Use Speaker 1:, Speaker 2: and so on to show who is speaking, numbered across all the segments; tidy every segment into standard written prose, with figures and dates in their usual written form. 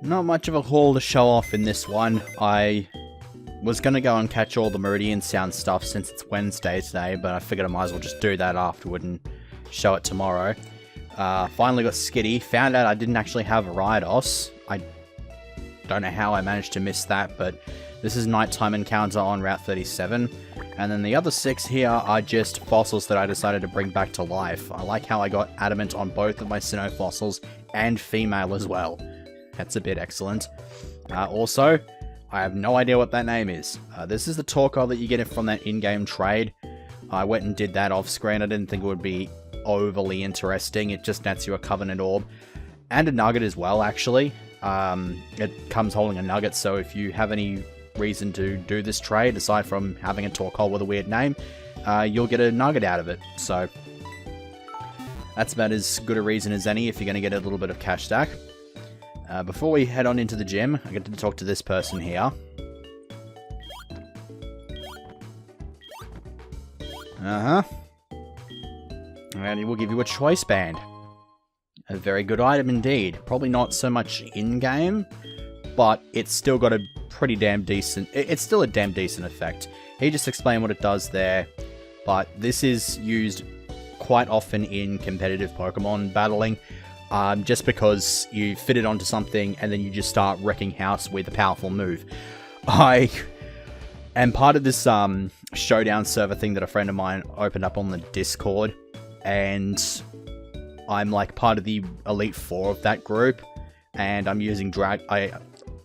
Speaker 1: Not much of a haul to show off in this one. I was going to go and catch all the Meridian Sound stuff since it's Wednesday today, but I figured I might as well just do that afterward and show it tomorrow. Finally got Skitty. Found out I didn't actually have a Rydos. I don't know how I managed to miss that, but this is Nighttime Encounter on Route 37. And then the other 6 here are just fossils that I decided to bring back to life. I like how I got adamant on both of my Sinnoh fossils and female as well. That's a bit excellent. Also, I have no idea what that name is. This is the Torkoal that you get from that in-game trade. I went and did that off-screen. I didn't think it would be overly interesting. It just nets you a Covenant Orb. And a Nugget as well, actually. It comes holding a Nugget, so if you have any reason to do this trade, aside from having a Torkoal with a weird name, you'll get a Nugget out of it. So, that's about as good a reason as any if you're going to get a little bit of cash stack. Before we head on into the gym, I get to talk to this person here. And he will give you a choice band. A very good item indeed. Probably not so much in-game, but it's still got a pretty damn decent... It's still a damn decent effect. He just explained what it does there, but this is used quite often in competitive Pokemon battling. Just because you fit it onto something and then you just start wrecking house with a powerful move. I am part of this showdown server thing that a friend of mine opened up on the Discord, and I'm like part of the Elite Four of that group, and I'm using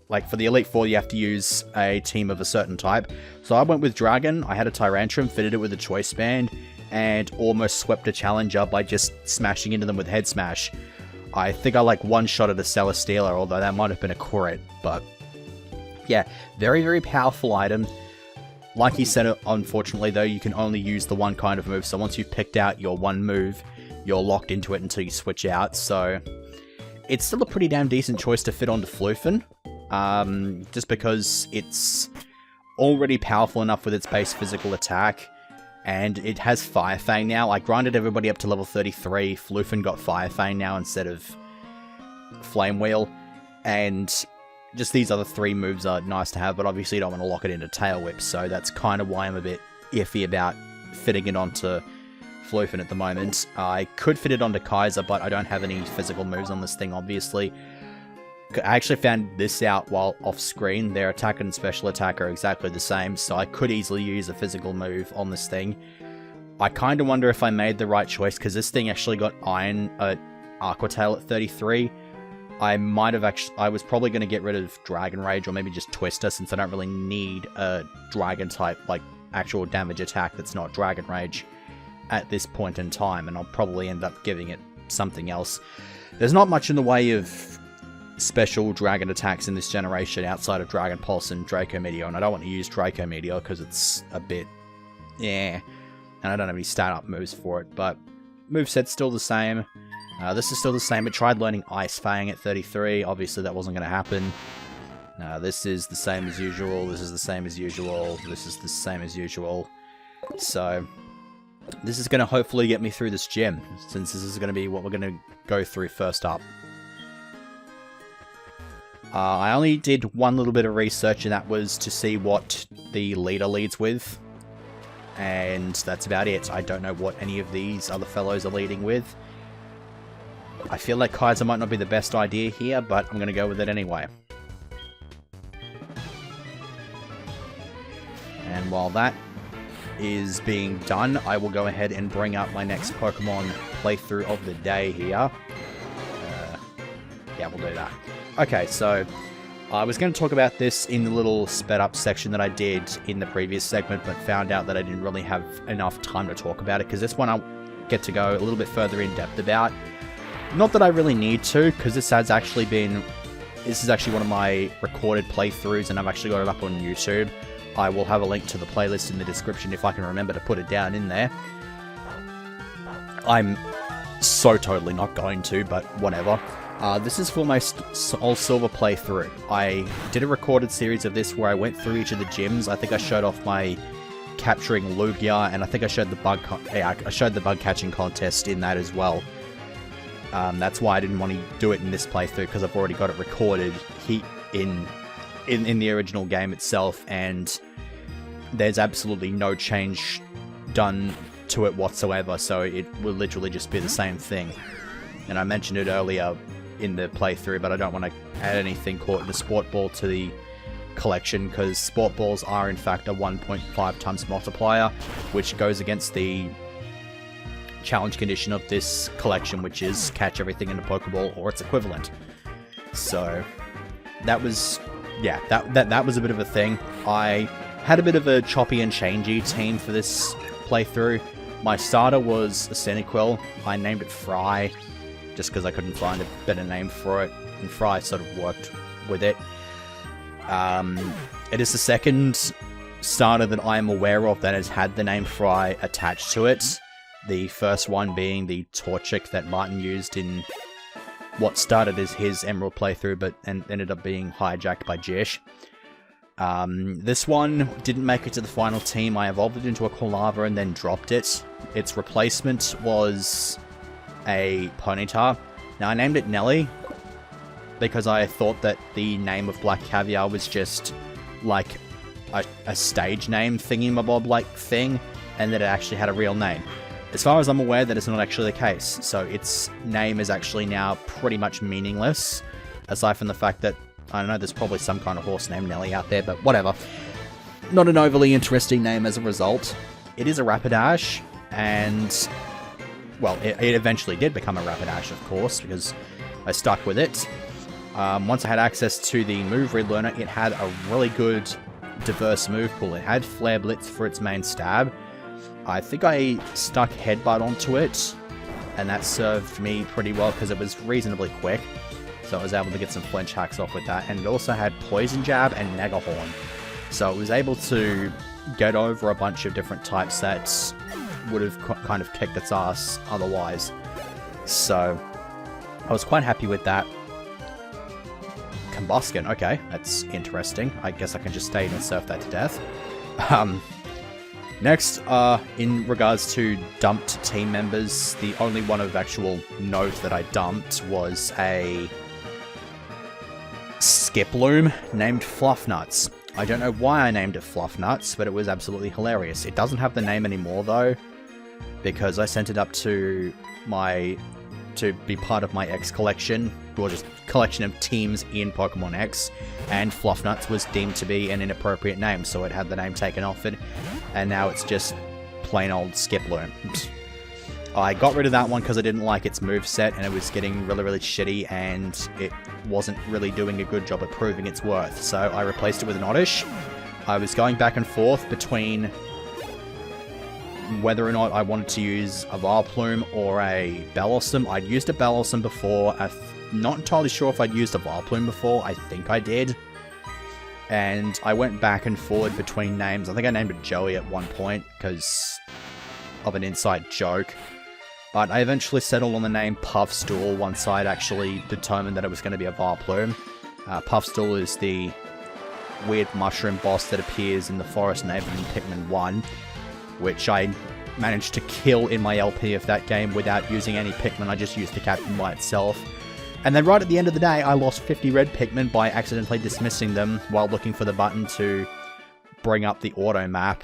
Speaker 1: like for the Elite Four you have to use a team of a certain type. So I went with Dragon, I had a Tyrantrum, fitted it with a Choice Band, and almost swept a challenger by just smashing into them with Head Smash. I think I like one-shotted a Celesteela, although that might have been a crit, but yeah, very, very powerful item. Like he said, unfortunately, though, you can only use the one kind of move, so once you've picked out your one move, you're locked into it until you switch out, so it's still a pretty damn decent choice to fit onto Floofen, just because it's already powerful enough with its base physical attack. And it has Fire Fang now. I grinded everybody up to level 33. Floofen got Fire Fang now instead of Flame Wheel. And just these other 3 moves are nice to have, but obviously you don't want to lock it into Tail Whip. So that's kind of why I'm a bit iffy about fitting it onto Floofen at the moment. I could fit it onto Kaiser, but I don't have any physical moves on this thing, obviously. I actually found this out while off screen. Their attack and special attack are exactly the same, so I could easily use a physical move on this thing. I kind of wonder if I made the right choice, because this thing actually got Iron Aqua Tail at 33. I was probably going to get rid of Dragon Rage, or maybe just Twister, since I don't really need a Dragon type, like, actual damage attack that's not Dragon Rage at this point in time, and I'll probably end up giving it something else. There's not much in the way of special dragon attacks in this generation outside of Dragon Pulse and Draco Meteor, and I don't want to use Draco Meteor because it's a bit and I don't have any stat-up moves for it, but moveset's still the same. This is still the same. It tried learning Ice Fang at 33, obviously that wasn't going to happen. This is the same as usual, this is the same as usual, this is the same as usual. So this is going to hopefully get me through this gym, since this is going to be what we're going to go through first up. I only did one little bit of research, and that was to see what the leader leads with. And that's about it. I don't know what any of these other fellows are leading with. I feel like Kaiser might not be the best idea here, but I'm going to go with it anyway. And while that is being done, I will go ahead and bring up my next Pokemon playthrough of the day here. Yeah, we'll do that. Okay, so I was going to talk about this in the little sped up section that I did in the previous segment, but found out that I didn't really have enough time to talk about it, because this one I'll get to go a little bit further in depth about. Not that I really need to, because this is actually one of my recorded playthroughs, and I've actually got it up on YouTube. I will have a link to the playlist in the description if I can remember to put it down in there. I'm so totally not going to, but whatever. This is for my Soul Silver playthrough. I did a recorded series of this where I went through each of the gyms. I think I showed off my capturing Lugia, and I think I showed the bug catching contest in that as well. That's why I didn't want to do it in this playthrough, because I've already got it recorded in the original game itself, and there's absolutely no change done to it whatsoever, so it will literally just be the same thing. And I mentioned it earlier in the playthrough, but I don't want to add anything called the Sport Ball to the collection, because Sport Balls are in fact a 1.5 times multiplier, which goes against the challenge condition of this collection, which is catch everything in a Pokeball or its equivalent. So that was, yeah, that was a bit of a thing. I had a bit of a choppy and changey team for this playthrough. My starter was a Cyndaquil. I named it Fry, just because I couldn't find a better name for it, and Fry sort of worked with it. It is the second starter that I am aware of that has had the name Fry attached to it. The first one being the Torchic that Martin used in what started as his Emerald playthrough, but ended up being hijacked by Jish. This one didn't make it to the final team. I evolved it into a Quilava and then dropped it. Its replacement was a Ponyta. Now, I named it Nelly because I thought that the name of Black Caviar was just like a stage name thingy-mabob-like thing, and that it actually had a real name. As far as I'm aware, that is not actually the case, so its name is actually now pretty much meaningless, aside from the fact that, I don't know, there's probably some kind of horse named Nelly out there, but whatever. Not an overly interesting name as a result. It is a Rapidash, and, well, it eventually did become a Rapidash, of course, because I stuck with it. Once I had access to the move relearner, it had a really good, diverse move pool. It had Flare Blitz for its main stab. I think I stuck Headbutt onto it, and that served me pretty well because it was reasonably quick. So I was able to get some flinch hacks off with that. And it also had Poison Jab and Mega Horn. So it was able to get over a bunch of different types that would have kind of kicked its ass otherwise. So I was quite happy with that. Combustion, okay, that's interesting. I guess I can just stay in and surf that to death. Next, in regards to dumped team members, the only one of actual note that I dumped was a Skiploom named Fluffnuts. I don't know why I named it Fluffnuts, but it was absolutely hilarious. It doesn't have the name anymore, though, because I sent it up to be part of my X collection, or just collection of teams in Pokemon X, and Fluffnuts was deemed to be an inappropriate name, so it had the name taken off it, and now it's just plain old Skiploom. I got rid of that one because I didn't like its moveset, and it was getting really, really shitty, and it wasn't really doing a good job at proving its worth, so I replaced it with an Oddish. I was going back and forth between whether or not I wanted to use a Vileplume or a Bellossom. I'd used a Bellossom before. I'm not entirely sure if I'd used a Vileplume before. I think I did. And I went back and forward between names. I think I named it Joey at one point because of an inside joke. But I eventually settled on the name Puffstool once I'd actually determined that it was going to be a Vileplume. Puffstool is the weird mushroom boss that appears in the Forest Neighborhood in Pikmin 1, which I managed to kill in my LP of that game without using any Pikmin. I just used the Captain by itself. And then right at the end of the day, I lost 50 red Pikmin by accidentally dismissing them while looking for the button to bring up the auto map.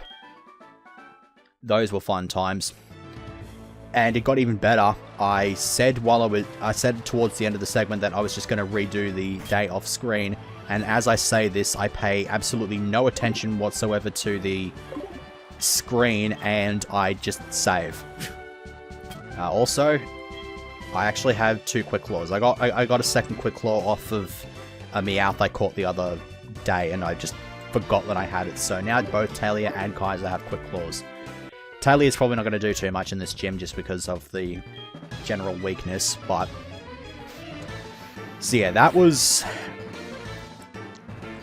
Speaker 1: Those were fun times. And it got even better. I said towards the end of the segment that I was just going to redo the day off screen. And as I say this, I pay absolutely no attention whatsoever to the screen, and I just save. Also, I actually have 2 Quick Claws. I got a second Quick Claw off of a Meowth I caught the other day, and I just forgot that I had it. So now both Talia and Kaiser have Quick Claws. Talia's probably not going to do too much in this gym just because of the general weakness, but so yeah, that was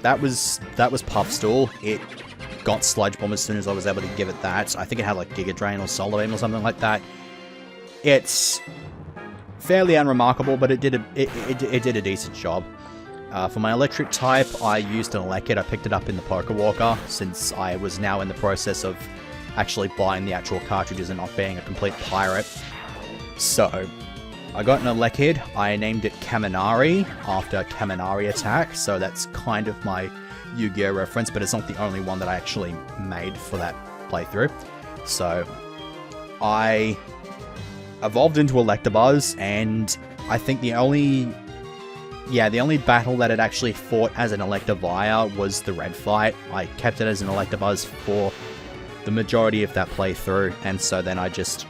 Speaker 1: Puffstool. It got Sludge Bomb as soon as I was able to give it that. I think it had like Giga Drain or Solar Beam or something like that. It's fairly unremarkable, but it did a decent job. For my electric type, I used an Elekid. I picked it up in the Pokewalker since I was now in the process of actually buying the actual cartridges and not being a complete pirate. So I got an Elekid. I named it Kaminari after Kaminari attack, so that's kind of my Yu-Gi-Oh reference, but it's not the only one that I actually made for that playthrough. So I evolved into Electabuzz, and I think the only battle that it actually fought as an Electivire was the red fight. I kept it as an Electabuzz for the majority of that playthrough, and so then I just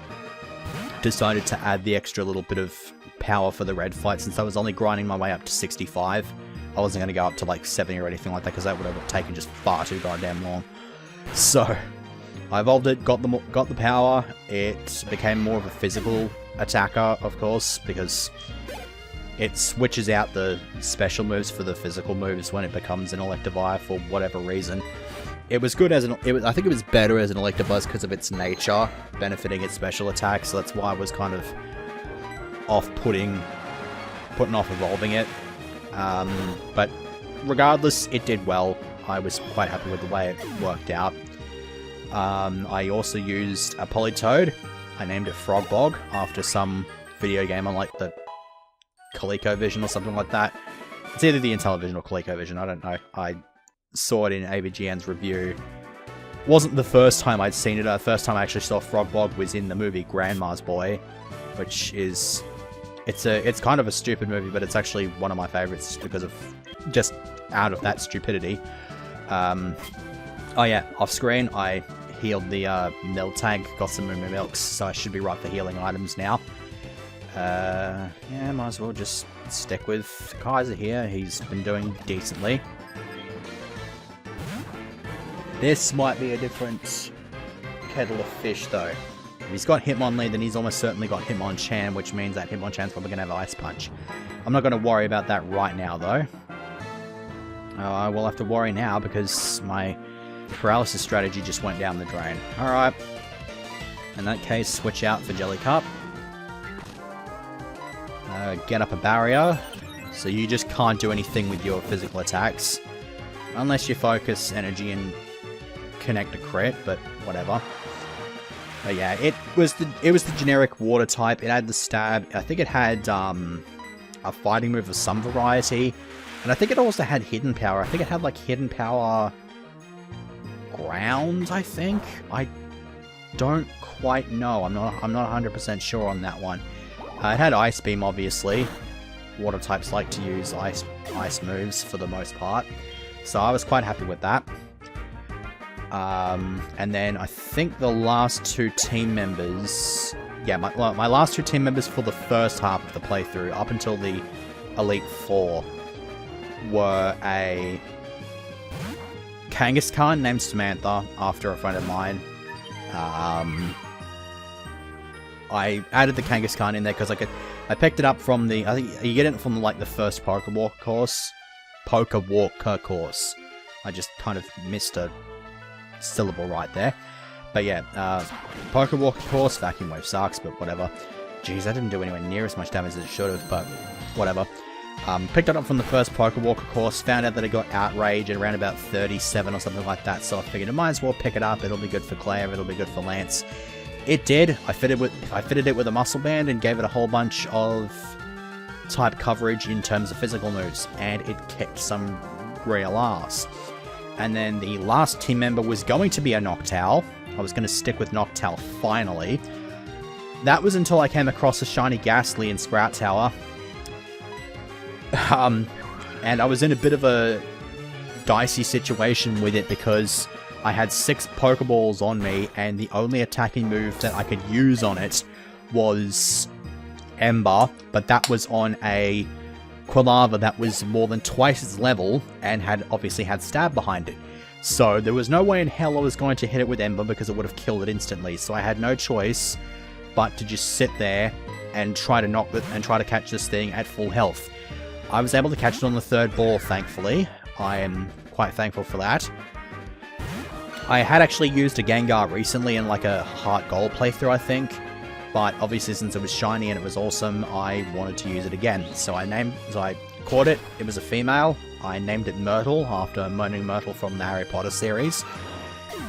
Speaker 1: decided to add the extra little bit of power for the red fight, since I was only grinding my way up to 65. I wasn't going to go up to like 70 or anything like that, because that would have taken just far too goddamn long. So I evolved it, got the power. It became more of a physical attacker, of course, because it switches out the special moves for the physical moves when it becomes an Electivire for whatever reason. It was good as I think it was better as an Electabuzz because of its nature, benefiting its special attacks, so that's why I was kind of putting off evolving it. But regardless, it did well. I was quite happy with the way it worked out. I also used a Politoed. I named it Frogbog after some video game on like the ColecoVision or something like that. It's either the Intellivision or ColecoVision, I don't know. I saw it in AVGN's review. Wasn't the first time I'd seen it. The first time I actually saw Frogbog was in the movie Grandma's Boy, which is... It's kind of a stupid movie, but it's actually one of my favorites because of just out of that stupidity. Oh yeah, off screen, I healed the Miltank, got some Moo Milks, so I should be right for healing items now. Yeah, might as well just stick with Kaiser here. He's been doing decently. This might be a different kettle of fish, though. If he's got Hitmonlee, then he's almost certainly got Hitmonchan, which means that Hitmonchan's probably going to have Ice Punch. I'm not going to worry about that right now, though. I will have to worry now, because my paralysis strategy just went down the drain. Alright. In that case, switch out for Jellycup. Get up a barrier. So you just can't do anything with your physical attacks. Unless you focus energy and connect a crit, but whatever. But yeah, it was the generic water type. It had the stab. I think it had a fighting move of some variety. And I think it also had hidden power. I think it had like hidden power ground, I think. I don't quite know. I'm not 100% sure on that one. It had Ice Beam, obviously. Water types like to use ice moves for the most part. So I was quite happy with that. And then I think the last two team members... Yeah, my last two team members for the first half of the playthrough, up until the Elite Four, were a Kangaskhan named Samantha, after a friend of mine. I added the Kangaskhan in there because I picked it up from the... I think you get it from like the first Pokewalker course. Pokewalker course. I just kind of missed a syllable right there. But yeah, Pokewalker course, Vacuum Wave sucks, but whatever. Jeez, that didn't do anywhere near as much damage as it should have, but whatever. Picked it up from the first Pokewalker course, found out that it got Outrage at around about 37 or something like that, so I figured I might as well pick it up. It'll be good for Claire, it'll be good for Lance. It did. I fitted it with a muscle band and gave it a whole bunch of type coverage in terms of physical moves, and it kicked some real ass. And then the last team member was going to be a Noctowl. I was going to stick with Noctowl finally. That was until I came across a shiny Ghastly in Sprout Tower. And I was in a bit of a dicey situation with it because I had 6 Pokeballs on me, and the only attacking move that I could use on it was Ember, but that was on a Quilava that was more than twice its level and obviously had Stab behind it. So there was no way in hell I was going to hit it with Ember because it would have killed it instantly. So I had no choice but to just sit there and try to catch this thing at full health. I was able to catch it on the 3rd ball, thankfully. I am quite thankful for that. I had actually used a Gengar recently in like a Heart Gold playthrough, I think. But obviously since it was shiny and it was awesome, I wanted to use it again. So I caught it. It was a female. I named it Myrtle after Moaning Myrtle from the Harry Potter series.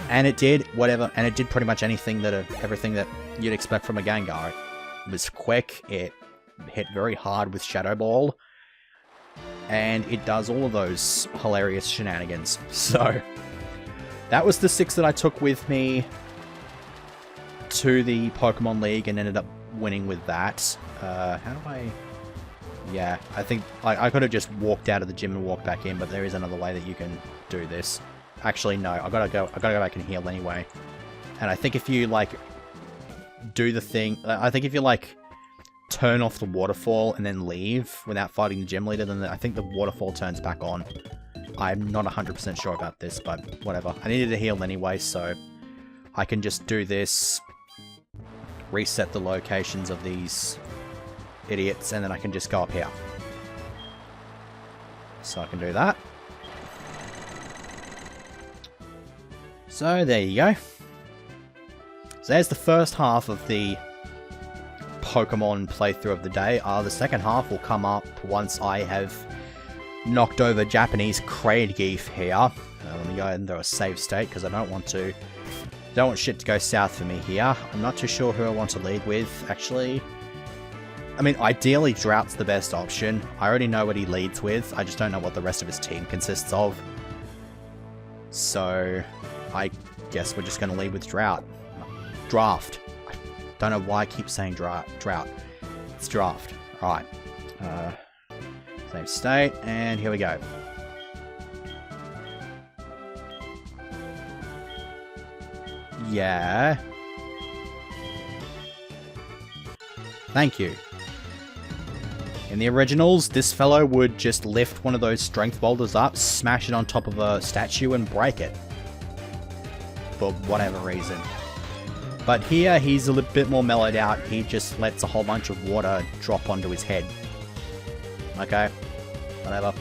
Speaker 1: And it did and it did pretty much everything that you'd expect from a Gengar. It was quick, it hit very hard with Shadow Ball. And it does all of those hilarious shenanigans. So, that was the 6 that I took with me to the Pokemon League and ended up winning with that. How do I... Yeah, I think I could have just walked out of the gym and walked back in, but there is another way that you can do this. Actually, no, I gotta go back and heal anyway. And I think if you, like, do the thing... I think if you, like, turn off the waterfall and then leave without fighting the gym leader, then I think the waterfall turns back on. I'm not 100% sure about this, but whatever. I needed to heal anyway, so I can just do this, reset the locations of these idiots, and then I can just go up here. So I can do that. So there you go. So there's the first half of the Pokemon playthrough of the day. The second half will come up once I have knocked over Japanese Kraidgief here. Let me go ahead and throw a save state because I don't want shit to go south for me here. I'm not too sure who I want to lead with, actually. I mean, ideally, Drought's the best option. I already know what he leads with. I just don't know what the rest of his team consists of. So, I guess we're just going to lead with Drought. Draft. I don't know why I keep saying Drought. It's Draft. Alright. Save state, and here we go. Yeah. Thank you. In the originals, this fellow would just lift one of those strength boulders up, smash it on top of a statue, and break it. For whatever reason. But here, he's a little bit more mellowed out. He just lets a whole bunch of water drop onto his head. Okay. Whatever.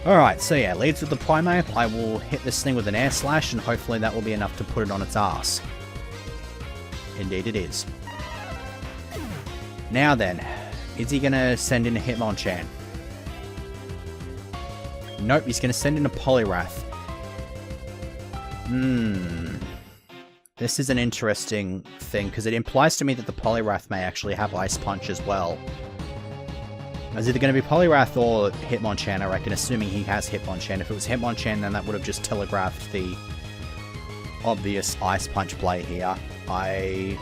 Speaker 1: Alright, so yeah, leads with the Primeape. I will hit this thing with an Air Slash, and hopefully that will be enough to put it on its ass. Indeed it is. Now then, is he going to send in a Hitmonchan? Nope, he's going to send in a Poliwrath. This is an interesting thing, because it implies to me that the Poliwrath may actually have Ice Punch as well. It's either going to be Poliwrath or Hitmonchan, I reckon, assuming he has Hitmonchan. If it was Hitmonchan, then that would have just telegraphed the obvious Ice Punch play here. I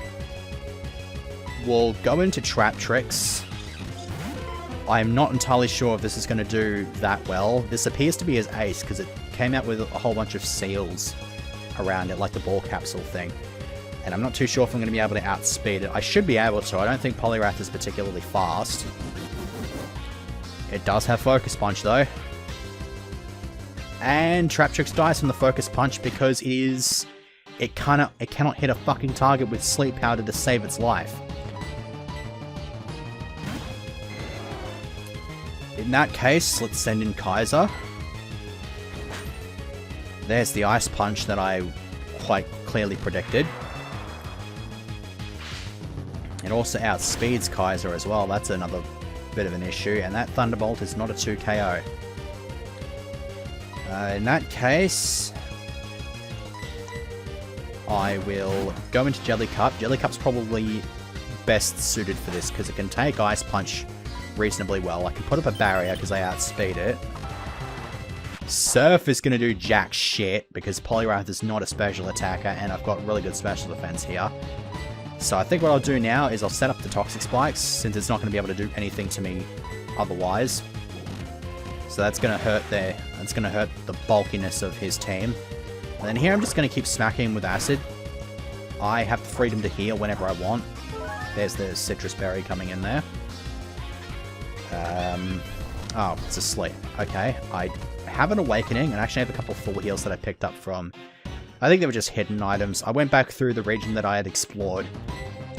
Speaker 1: will go into Trap Tricks. I'm not entirely sure if this is going to do that well. This appears to be his ace, because it came out with a whole bunch of seals around it, like the ball capsule thing. And I'm not too sure if I'm going to be able to outspeed it. I should be able to. I don't think Poliwrath is particularly fast. It does have Focus Punch, though. And Trap Tricks dies from the Focus Punch because it cannot hit a fucking target with Sleep Powder to save its life. In that case, let's send in Kaiser. There's the Ice Punch that I quite clearly predicted. It also outspeeds Kaiser as well. That's another bit of an issue. And that Thunderbolt is not a 2 KO. In that case, I will go into Jellycup. Jellycup's probably best suited for this because it can take Ice Punch reasonably well. I can put up a barrier because I outspeed it. Surf is going to do jack shit because Poliwrath is not a special attacker and I've got really good special defense here. So I think what I'll do now is I'll set up the Toxic Spikes since it's not going to be able to do anything to me otherwise. So that's going to hurt that's going to hurt the bulkiness of his team. And then here I'm just going to keep smacking him with Acid. I have the freedom to heal whenever I want. There's the Citrus Berry coming in there. Oh, it's asleep. Okay, I have an Awakening, and actually have a couple of full heals that I picked up from... I think they were just hidden items. I went back through the region that I had explored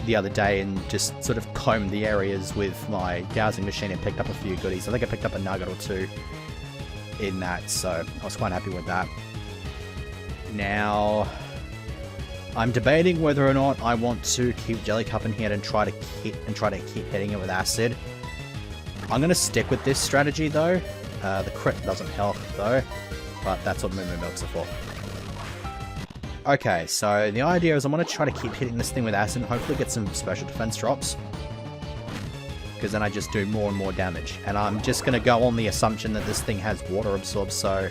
Speaker 1: the other day and just sort of combed the areas with my dowsing machine and picked up a few goodies. I think I picked up a nugget or two in that, so I was quite happy with that. Now, I'm debating whether or not I want to keep Jellycup in here and try to keep hitting it with Acid. I'm going to stick with this strategy though. The crit doesn't help though, but that's what Moo Moo Milks are for. Okay, so the idea is I'm going to try to keep hitting this thing with Acid and hopefully get some special defense drops. because then I just do more and more damage. And I'm just going to go on the assumption that this thing has water absorb, so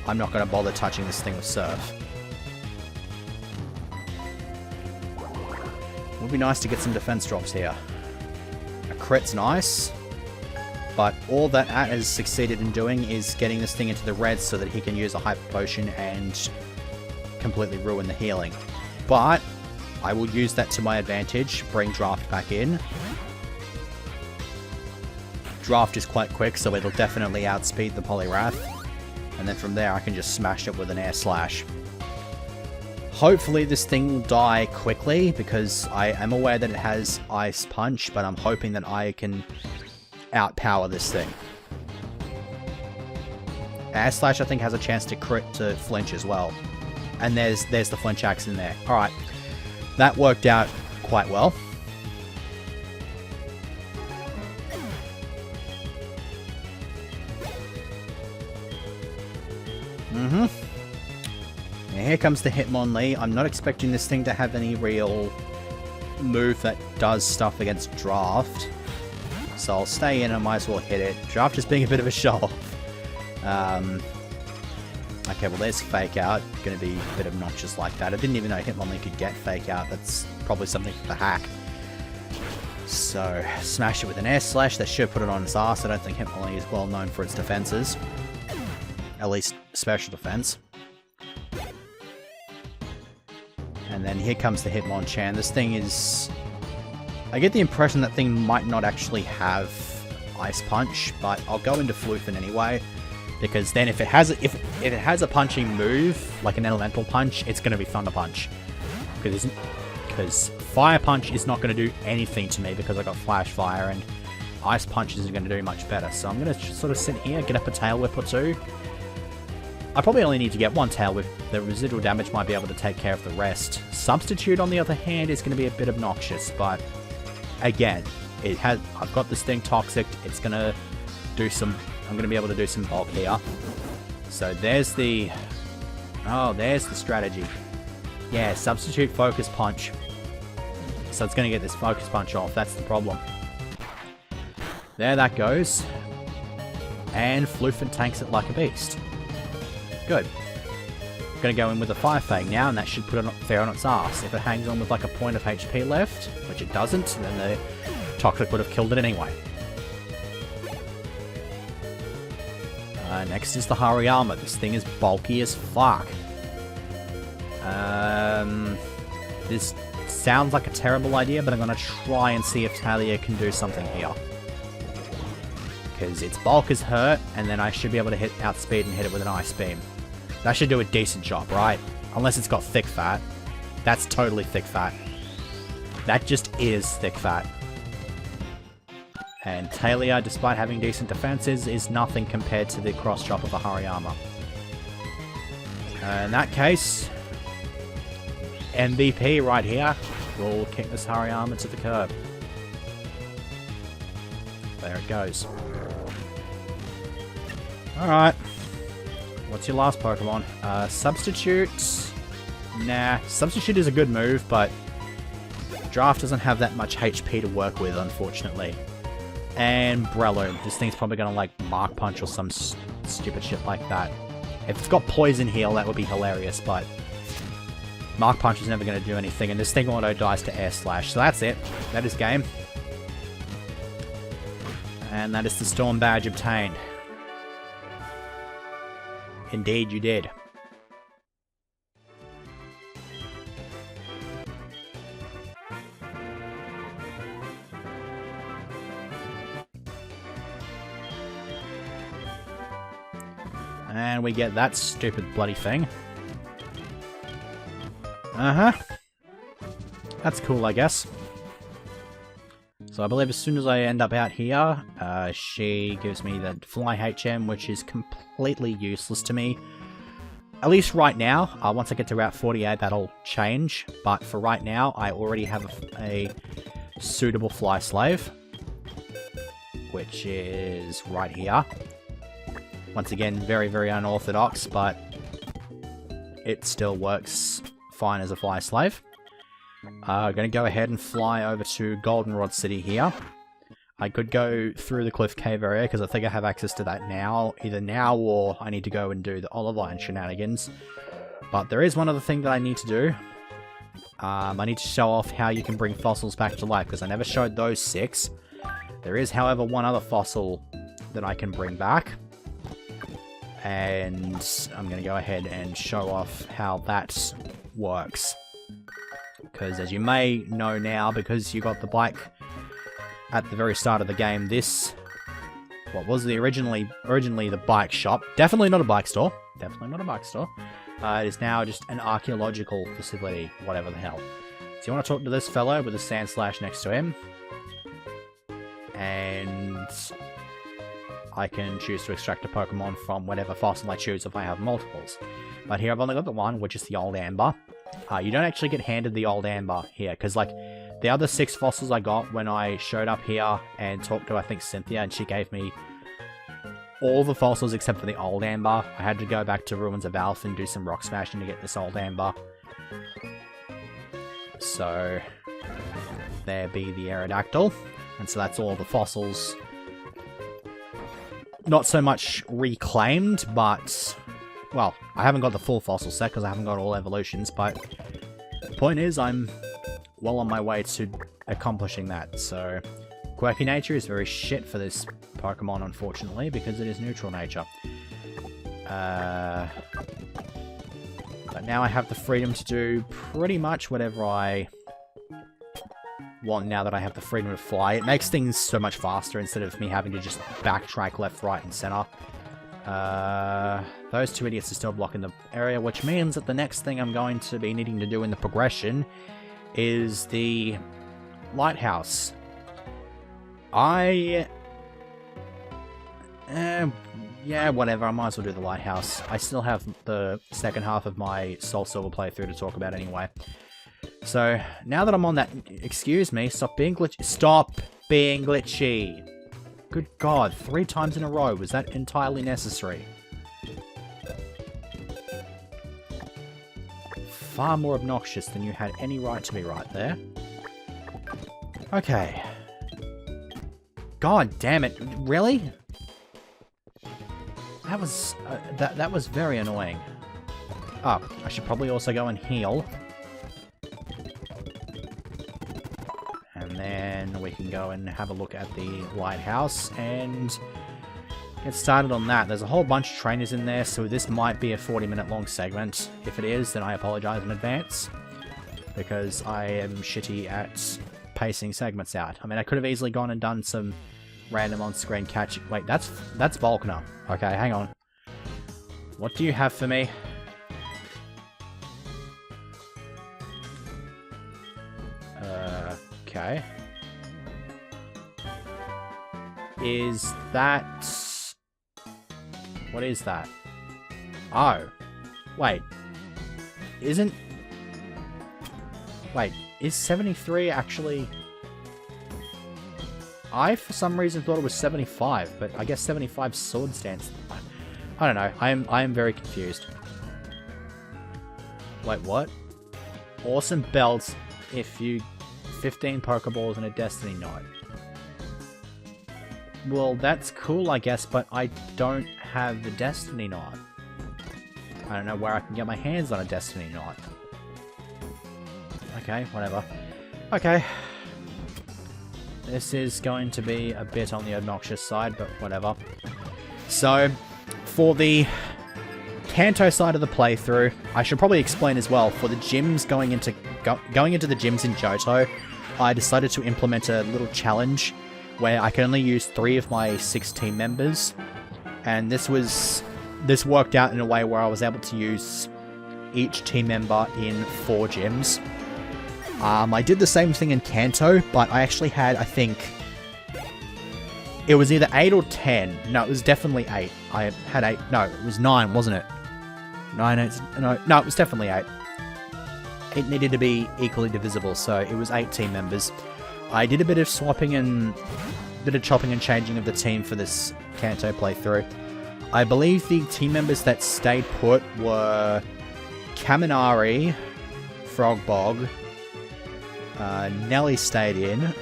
Speaker 1: I'm not going to bother touching this thing with Surf. Would be nice to get some defense drops here. A crit's nice, but all that At has succeeded in doing is getting this thing into the red so that he can use a Hyper Potion and completely ruin the healing. But I will use that to my advantage, bring Draft back in. Draft is quite quick, so it'll definitely outspeed the Poliwrath. And then from there I can just smash it with an Air Slash. Hopefully this thing will die quickly, because I am aware that it has Ice Punch, but I'm hoping that I can outpower this thing. Air Slash I think has a chance to crit to flinch as well. And there's the flinch axe in there. Alright, that worked out quite well. Now here comes the Hitmonlee. I'm not expecting this thing to have any real move that does stuff against Draft. So I'll stay in, I might as well hit it. Draft is being a bit of a show-off. Okay, well there's Fake Out. Gonna be a bit obnoxious like that. I didn't even know Hitmonlee could get Fake Out. That's probably something for the hack. So, smash it with an Air Slash. That should put it on its ass. I don't think Hitmonlee is well known for its defenses. At least special defense. And then here comes the Hitmonchan. This thing is... I get the impression that thing might not actually have Ice Punch, but I'll go into Floofin anyway, because then if it has a punching move, like an Elemental Punch, it's going to be Thunder Punch. Because Fire Punch is not going to do anything to me because I got Flash Fire, and Ice Punch isn't going to do much better. So I'm going to sort of sit here, get up a Tail Whip or two. I probably only need to get one Tail Whip. The residual damage might be able to take care of the rest. Substitute, on the other hand, is going to be a bit obnoxious, but again, I've got this thing Toxic. It's going to do some... I'm going to be able to do some bulk here. So there's the... Oh, there's the strategy. Yeah, substitute Focus Punch. So it's going to get this Focus Punch off. That's the problem. There that goes. And Floofin tanks it like a beast. Good. I'm going to go in with a Fire Fang now, and that should put it fair on its ass. If it hangs on with like a point of HP left, which it doesn't, then the Toxic would have killed it anyway. Next is the Hariyama. This thing is bulky as fuck. This sounds like a terrible idea, but I'm going to try and see if Talia can do something here. Because its bulk is hurt, and then I should be able to outspeed and hit it with an Ice Beam. That should do a decent job, right? Unless it's got Thick Fat. That's totally Thick Fat. That just is Thick Fat. And Talia, despite having decent defenses, is nothing compared to the cross-chop of a Hariyama. In that case, MVP right here will kick this Hariyama to the curb. There it goes. Alright. What's your last Pokemon? Substitute? Nah, Substitute is a good move, but Draft doesn't have that much HP to work with, unfortunately. And Breloom. This thing's probably gonna, like, Mark Punch or some stupid shit like that. If it's got Poison Heal, that would be hilarious, but Mark Punch is never gonna do anything, and this thing auto dies to Air Slash. So that's it. That is game. And that is the Storm Badge obtained. Indeed you did. And we get that stupid bloody thing. Uh-huh. That's cool, I guess. So I believe as soon as I end up out here, she gives me the Fly HM, which is completely useless to me. At least right now. Once I get to Route 48, that'll change. But for right now, I already have a suitable Fly Slave, which is right here. Once again, very, very unorthodox, but it still works fine as a Fly Slave. I'm going to go ahead and fly over to Goldenrod City here. I could go through the cliff cave area, because I think I have access to that now. Either now, or I need to go and do the olive iron shenanigans. But there is one other thing that I need to do. I need to show off how you can bring fossils back to life, because I never showed those 6. There is, however, one other fossil that I can bring back. And I'm going to go ahead and show off how that works. Because as you may know now, because you got the bike at the very start of the game, this, what was originally the bike shop, definitely not a bike store, it is now just an archaeological facility, whatever the hell. So you want to talk to this fellow with a sand slash next to him, and I can choose to extract a Pokemon from whatever fossil I choose if I have multiples. But here I've only got the one, which is the Old Amber. You don't actually get handed the Old Amber here, because like the other 6 fossils I got when I showed up here and talked to, I think, Cynthia, and she gave me all the fossils except for the Old Amber. I had to go back to Ruins of Alph and do some rock smashing to get this Old Amber. So, there be the Aerodactyl. And so that's all the fossils. Not so much reclaimed, but... well, I haven't got the full fossil set because I haven't got all evolutions, but... the point is, I'm well on my way to accomplishing that, so... Quirky Nature is very shit for this Pokemon, unfortunately, because it is neutral nature. But now I have the freedom to do pretty much whatever I want now that I have the freedom to fly. It makes things so much faster instead of me having to just backtrack left, right, and center. Those 2 idiots are still blocking the area, which means that the next thing I'm going to be needing to do in the progression is the Lighthouse. Yeah, whatever, I might as well do the Lighthouse. I still have the second half of my Soul Silver playthrough to talk about anyway. So, now that I'm on that... excuse me, stop being glitchy. Stop being glitchy! Good God, 3 times in a row. Was that entirely necessary? Far more obnoxious than you had any right to be right there. Okay. God damn it, really? That was that was very annoying. Oh, I should probably also go and heal. And then we can go and have a look at the Lighthouse and get started on that. There's a whole bunch of trainers in there, so this might be a 40-minute long segment. If it is, then I apologize in advance, because I am shitty at pacing segments out. I mean, I could have easily gone and done some random on-screen catch. Wait, that's Volkner. Okay, hang on. What do you have for me? Okay. Is that... what is that? Oh. Wait. Isn't... wait, is 73 actually... I, for some reason, thought it was 75, but I guess 75 sword stance. I don't know. I am very confused. Wait, what? Awesome belts if you... 15 Pokeballs and a Destiny Knot. Well, that's cool, I guess, but I don't have the Destiny Knot. I don't know where I can get my hands on a Destiny Knot. Okay, whatever. Okay. This is going to be a bit on the obnoxious side, but whatever. So, for the Kanto side of the playthrough, I should probably explain as well, for the gyms going into the gyms in Johto, I decided to implement a little challenge where I can only use 3 of my 6 team members, and this worked out in a way where I was able to use each team member in 4 gyms. I did the same thing in Kanto, but I actually had, I think, it was either 8 or 10. No, it was definitely 8. I had 8. No, it was 9, wasn't it? 9, 8, no, it was definitely 8. It needed to be equally divisible, so it was 8 team members. I did a bit of chopping and changing of the team for this Kanto playthrough. I believe the team members that stayed put were Kaminari, Frogbog, Nelly stayed in,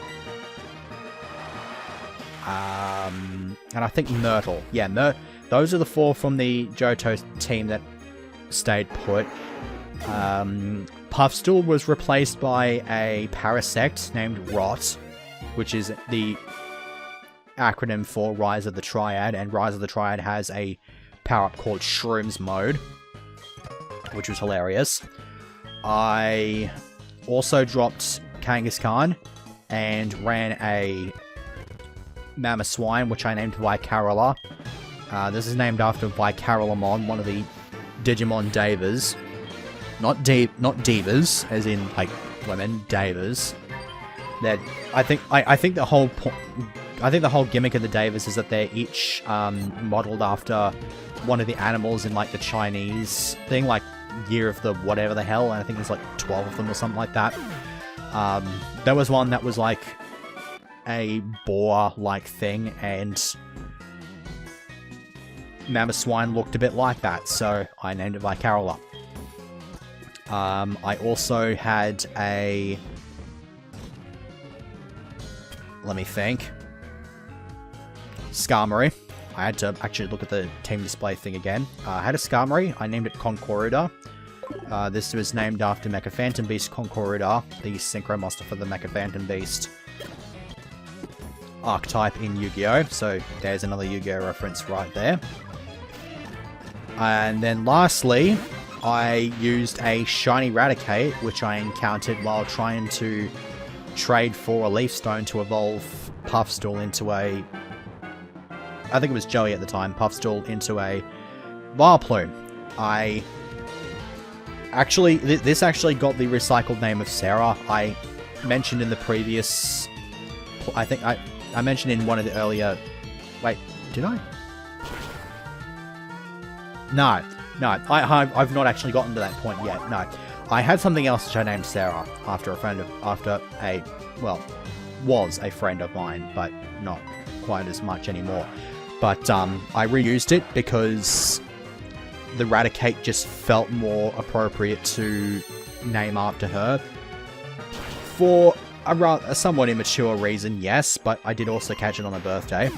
Speaker 1: and I think Myrtle. Yeah, those are the 4 from the Johto team that stayed put. Puffstool was replaced by a Parasect named Rot, which is the acronym for Rise of the Triad, and Rise of the Triad has a power-up called Shrooms Mode, which was hilarious. I also dropped Kangaskhan and ran a Mamoswine, which I named Vicarilla. This is named after Vicarilamon, one of the Digimon Devas. Not divas, as in like women, Devas. That I think the whole gimmick of the Devas is that they're each modeled after one of the animals in like the Chinese thing, like Year of the whatever the hell, and I think there's like 12 of them or something like that. There was one that was like a boar-like thing, and Mamoswine looked a bit like that, so I named it Vicarilla. I also had a... let me think. Skarmory. I had to actually look at the team display thing again. I had a Skarmory. I named it Concorida. This was named after Mecha Phantom Beast Concorida, the Synchro Monster for the Mecha Phantom Beast archetype in Yu-Gi-Oh! So there's another Yu-Gi-Oh! Reference right there. And then lastly, I used a shiny Raticate, which I encountered while trying to trade for a Leaf Stone to evolve Puffstool into a... I think it was Joey at the time, Puffstool into a Vileplume. I... actually, this actually got the recycled name of Sarah. I mentioned in the previous... I think I mentioned in one of the earlier... Wait, did I? No, I've not actually gotten to that point yet, no. I had something else which I named Sarah after was a friend of mine, but not quite as much anymore. But I reused it because the Raticate just felt more appropriate to name after her. For a somewhat immature reason, yes, but I did also catch it on her birthday.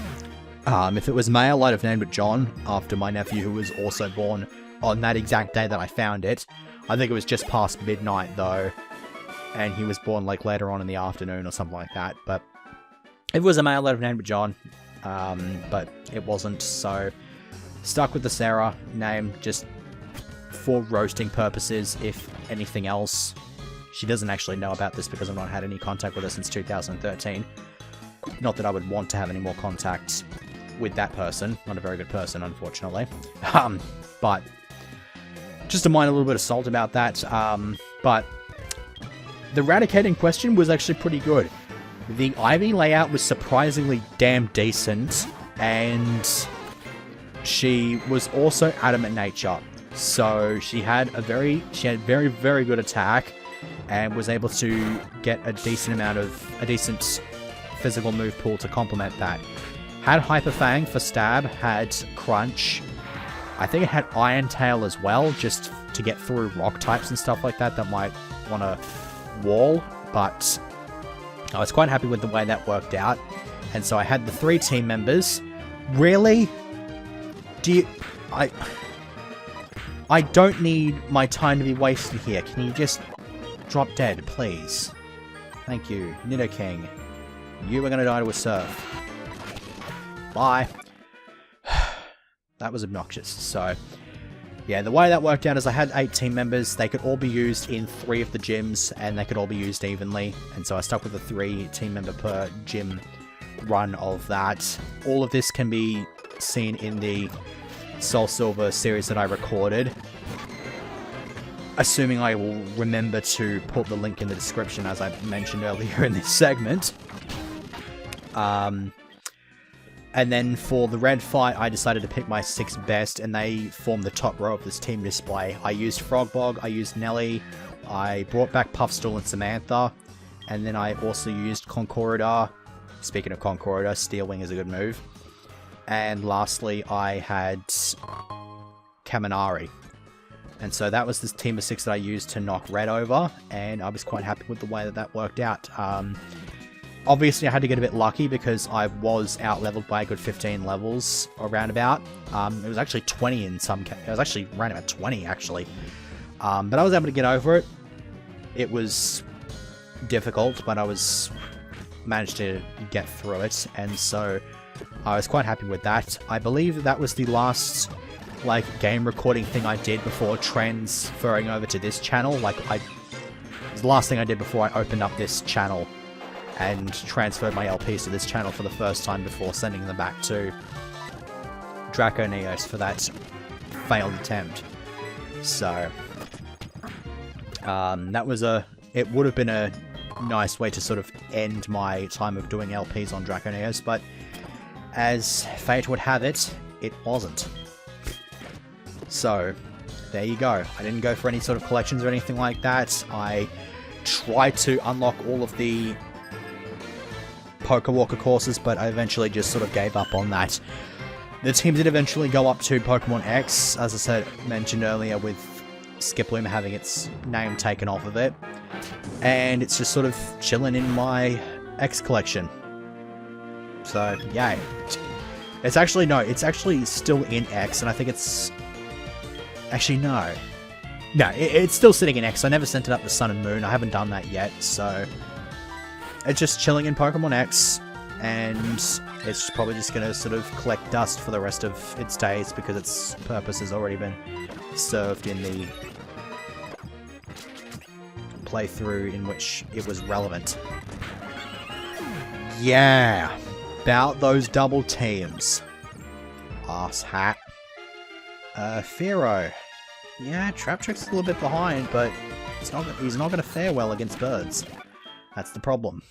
Speaker 1: If it was male, I'd have named it John, after my nephew who was also born on that exact day that I found it. I think it was just past midnight, though, and he was born, like, later on in the afternoon or something like that, but if it was a male, I'd have named it John, but it wasn't, so stuck with the Sarah name, just for roasting purposes, if anything else. She doesn't actually know about this because I've not had any contact with her since 2013. Not that I would want to have any more contact with that person. Not a very good person, unfortunately. But just to mind a little bit of salt about that. But the Raticate in question was actually pretty good. The Ivy layout was surprisingly damn decent, and she was also adamant nature. So she had very, very good attack, and was able to get a decent physical move pool to complement that. Had Hyper Fang for stab, had Crunch. I think it had Iron Tail as well, just to get through rock types and stuff like that might want to wall, but I was quite happy with the way that worked out. And so I had the 3 team members. Really? I don't need my time to be wasted here. Can you just drop dead, please? Thank you. Nidoking. You are going to die to a surf. Bye. That was obnoxious. So, yeah, the way that worked out is I had 8 team members. They could all be used in 3 of the gyms, and they could all be used evenly. And so I stuck with the 3 team member per gym run of that. All of this can be seen in the Soul Silver series that I recorded. Assuming I will remember to put the link in the description, as I mentioned earlier in this segment. And then for the red fight, I decided to pick my 6 best, and they formed the top row of this team display. I used Frogbog, I used Nelly, I brought back Puffstool and Samantha, and then I also used Concorida. Speaking of Concorida, Steel Wing is a good move. And lastly, I had Kaminari. And so that was this team of 6 that I used to knock Red over, and I was quite happy with the way that worked out.
Speaker 2: Obviously, I had to get a bit lucky because I was out-leveled by a good 15 levels, or roundabout. It was actually 20 in some cases. It was actually around about 20, actually. But I was able to get over it. It was difficult, but I managed to get through it, and so I was quite happy with that. I believe that was the last, like, game recording thing I did before transferring over to this channel. Like, it was the last thing I did before I opened up this channel and transferred my LPs to this channel for the first time before sending them back to Draco Neos for that failed attempt. So, it would have been a nice way to sort of end my time of doing LPs on Draco Neos, but as fate would have it, it wasn't. So, there you go. I didn't go for any sort of collections or anything like that. I tried to unlock all of the Poké Walker courses, but I eventually just sort of gave up on that. The team did eventually go up to Pokemon X, as I mentioned earlier, with Skiploom having its name taken off of it. And it's just sort of chilling in my X collection. So, yay. It's actually still in X, and I think it's... Actually, no. No, it's still sitting in X. I never sent it up to Sun and Moon. I haven't done that yet, so... It's just chilling in Pokemon X, and it's probably just going to sort of collect dust for the rest of its days, because its purpose has already been served in the playthrough in which it was relevant. Yeah! About those double teams. Ass hat. Firo. Yeah, Traptrix's a little bit behind, but he's not going to fare well against birds. That's the problem.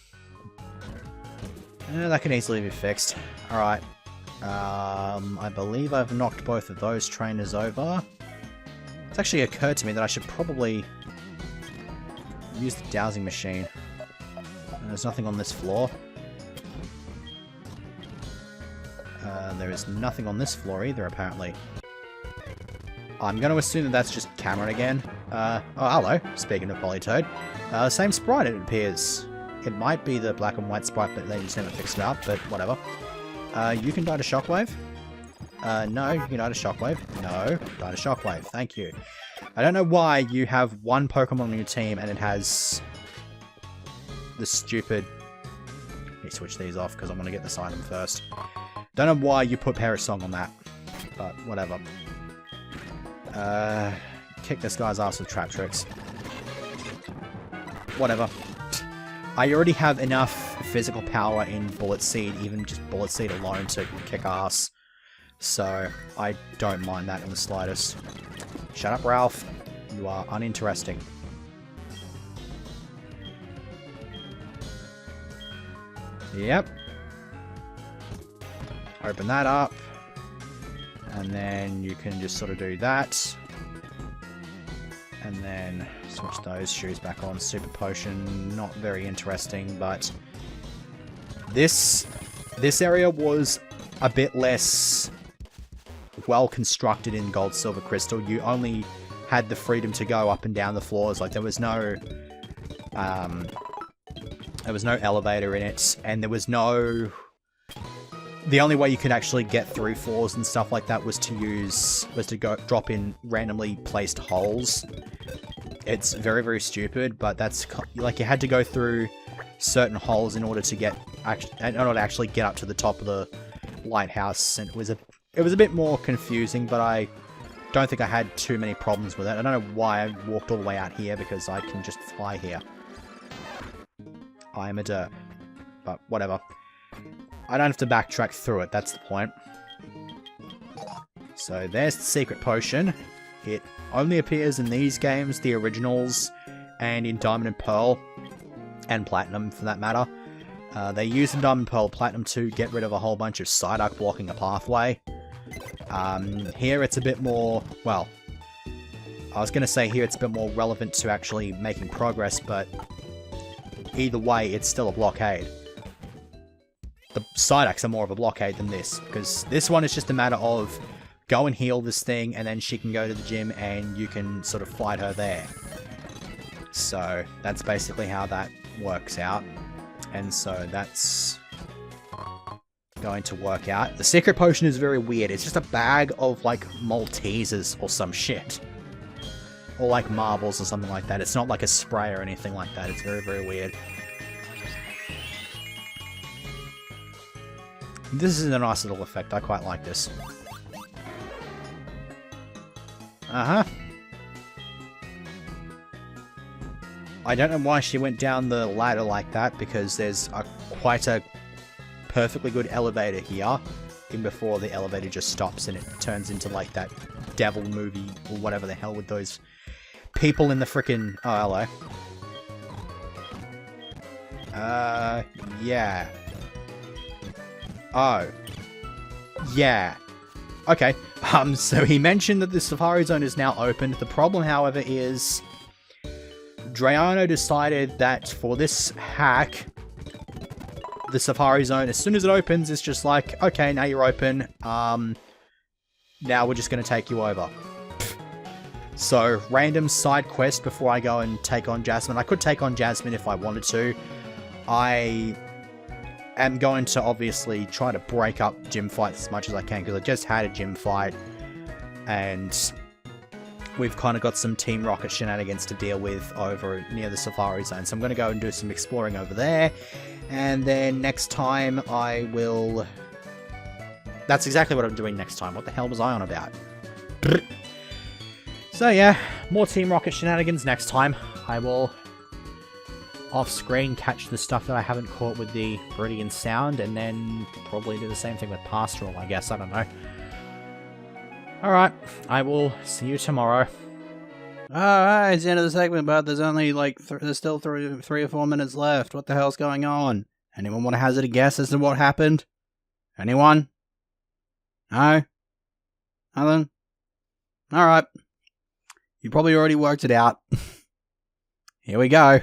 Speaker 2: That can easily be fixed. Alright. I believe I've knocked both of those trainers over. It's actually occurred to me that I should probably use the dowsing machine. There's nothing on this floor. There is nothing on this floor either, apparently. I'm going to assume that that's just Cameron again. Oh, hello. Speaking of Politoed. Same sprite, it appears. It might be the black and white sprite, but they just never fixed it up, but whatever. You can die to Shockwave. No, you can die to Shockwave. No, die to Shockwave. Thank you. I don't know why you have one Pokemon on your team and it has the stupid... Let me switch these off because I want to get this item first. Don't know why you put Parasong on that, but whatever. Kick this guy's ass with Traptrix. Whatever. I already have enough physical power in Bullet Seed, even just Bullet Seed alone, to kick ass. So, I don't mind that in the slightest. Shut up, Ralph. You are uninteresting. Yep. Open that up. And then you can just sort of do that. And then switch those shoes back on. Super Potion, not very interesting, but this area was a bit less well constructed in Gold, Silver, Crystal. You only had the freedom to go up and down the floors. Like, there was no elevator in it, and there was no... The only way you could actually get through floors and stuff like that was to go drop in randomly placed holes. It's very, very stupid, but that's like you had to go through certain holes in order to actually get up to the top of the lighthouse, and it was a bit more confusing, but I don't think I had too many problems with it. I don't know why I walked all the way out here, because I can just fly here. I am a derp, but whatever. I don't have to backtrack through it, that's the point. So there's the secret potion. It only appears in these games, the originals, and in Diamond and Pearl, and Platinum for that matter. They use in Diamond, Pearl, Platinum to get rid of a whole bunch of Psyduck blocking a pathway. Here it's a bit more, well, I was going to say here it's a bit more relevant to actually making progress, but either way, it's still a blockade. The Psyducks are more of a blockade than this, because this one is just a matter of go and heal this thing, and then she can go to the gym, and you can sort of fight her there. So, that's basically how that works out. And so that's going to work out. The secret potion is very weird. It's just a bag of, like, Maltesers or some shit. Or, like, marbles or something like that. It's not like a spray or anything like that. It's very, very weird. This is a nice little effect. I quite like this. Uh-huh. I don't know why she went down the ladder like that, because there's quite a perfectly good elevator here, even before the elevator just stops and it turns into like that devil movie or whatever the hell with those people in the frickin'... Oh, hello. Yeah. Oh. Yeah. Okay. So he mentioned that the Safari Zone is now opened. The problem, however, is Drayano decided that for this hack, the Safari Zone, as soon as it opens, it's just like, okay, now you're open. Now we're just going to take you over. So, random side quest before I go and take on Jasmine. I could take on Jasmine if I wanted to. I am going to obviously try to break up gym fights as much as I can, because I just had a gym fight and we've kind of got some Team Rocket shenanigans to deal with over near the Safari Zone. So I'm going to go and do some exploring over there, and then next time I will... That's exactly what I'm doing next time. What the hell was I on about? So yeah, more Team Rocket shenanigans next time. I will off-screen catch the stuff that I haven't caught with the Viridian Sound, and then probably do the same thing with Pastoral, I guess. I don't know. Alright, I will see you tomorrow. Alright, it's the end of the segment, but there's only like, there's still 3 or 4 minutes left. What the hell's going on? Anyone want to hazard a guess as to what happened? Anyone? No? Nothing? Alright. You probably already worked it out. Here we go.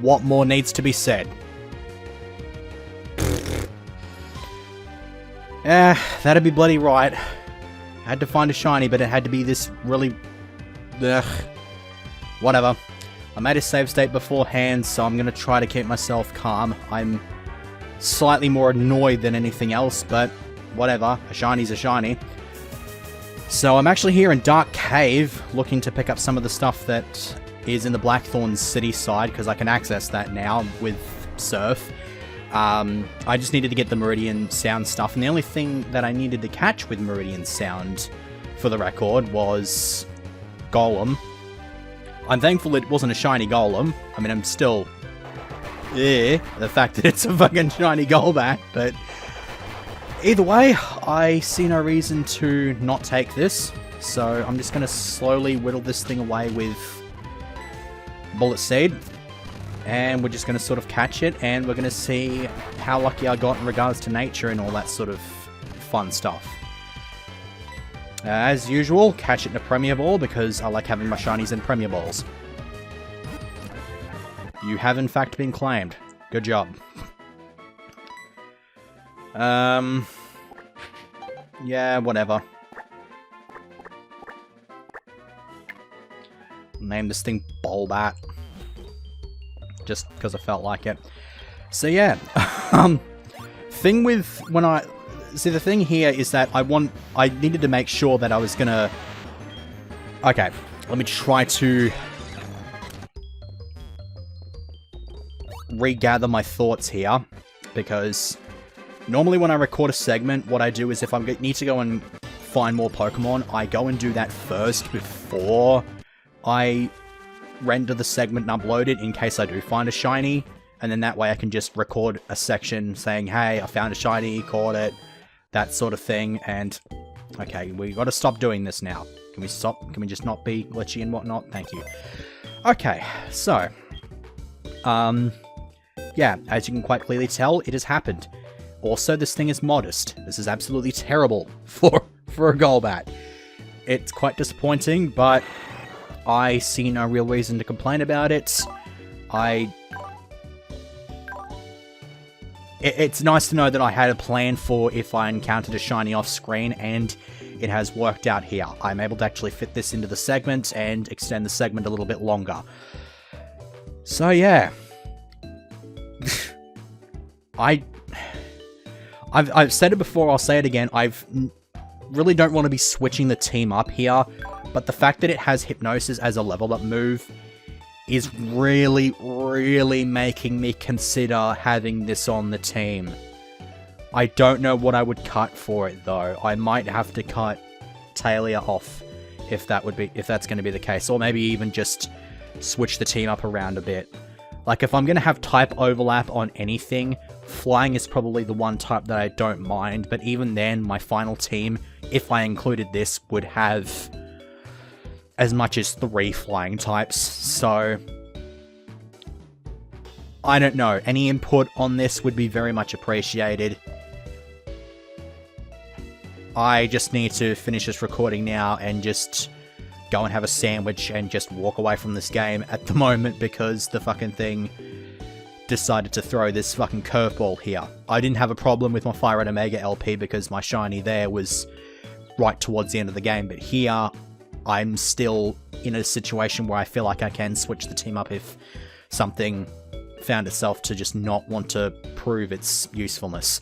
Speaker 2: What more needs to be said? Yeah, that'd be bloody right. I had to find a shiny, but it had to be this really... Ugh. Whatever. I made a save state beforehand, so I'm going to try to keep myself calm. I'm slightly more annoyed than anything else, but whatever. A shiny's a shiny. So I'm actually here in Dark Cave, looking to pick up some of the stuff that is in the Blackthorn City side, because I can access that now with Surf. I just needed to get the Meridian Sound stuff, and the only thing that I needed to catch with Meridian Sound, for the record, was Golem. I'm thankful it wasn't a shiny Golem. I mean, I'm still... the fact that it's a fucking shiny Golbat, but... Either way, I see no reason to not take this, so I'm just going to slowly whittle this thing away with Bullet Seed. And we're just going to sort of catch it, and we're going to see how lucky I got in regards to nature and all that sort of fun stuff. As usual, catch it in a Premier Ball, because I like having my shinies in Premier Balls. You have in fact been claimed. Good job. Yeah, whatever. Name this thing Bowlbat. Just because I felt like it. So yeah, thing with when I... See, the thing here is that I needed to make sure that I was gonna... Okay, let me try to regather my thoughts here, because normally when I record a segment, what I do is if I need to go and find more Pokemon, I go and do that first before I render the segment and upload it, in case I do find a shiny, and then that way I can just record a section saying, hey, I found a shiny, caught it, that sort of thing. And okay, we got to stop doing this now. Can we stop? Can we just not be glitchy and whatnot? Thank you. Okay, so yeah, as you can quite clearly tell, it has happened. Also, this thing is modest. This is absolutely terrible for a Golbat. It's quite disappointing, but I see no real reason to complain about it. It's nice to know that I had a plan for if I encountered a shiny off screen, and it has worked out here. I'm able to actually fit this into the segment and extend the segment a little bit longer. So yeah. I've said it before, I'll say it again, really don't want to be switching the team up here, but the fact that it has Hypnosis as a level up move is really, really making me consider having this on the team. I don't know what I would cut for it though. I might have to cut Talia off if that's going to be the case, or maybe even just switch the team up around a bit. Like, if I'm going to have type overlap on anything, flying is probably the one type that I don't mind, but even then, my final team, if I included this, would have as much as 3 flying types, so I don't know. Any input on this would be very much appreciated. I just need to finish this recording now and just go and have a sandwich and just walk away from this game at the moment because the fucking thing decided to throw this fucking curveball here. I didn't have a problem with my Fire Red Omega LP because my shiny there was right towards the end of the game, but here I'm still in a situation where I feel like I can switch the team up if something found itself to just not want to prove its usefulness.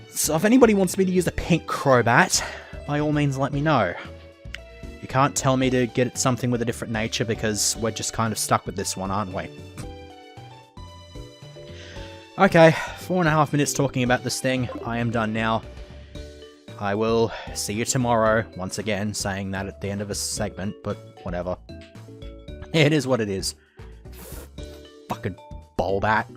Speaker 2: So if anybody wants me to use a pink Crobat, by all means let me know. You can't tell me to get something with a different nature because we're just kind of stuck with this one, aren't we? Okay, 4.5 minutes talking about this thing. I am done now. I will see you tomorrow, once again, saying that at the end of a segment, but whatever. It is what it is. Fucking Bowlbat.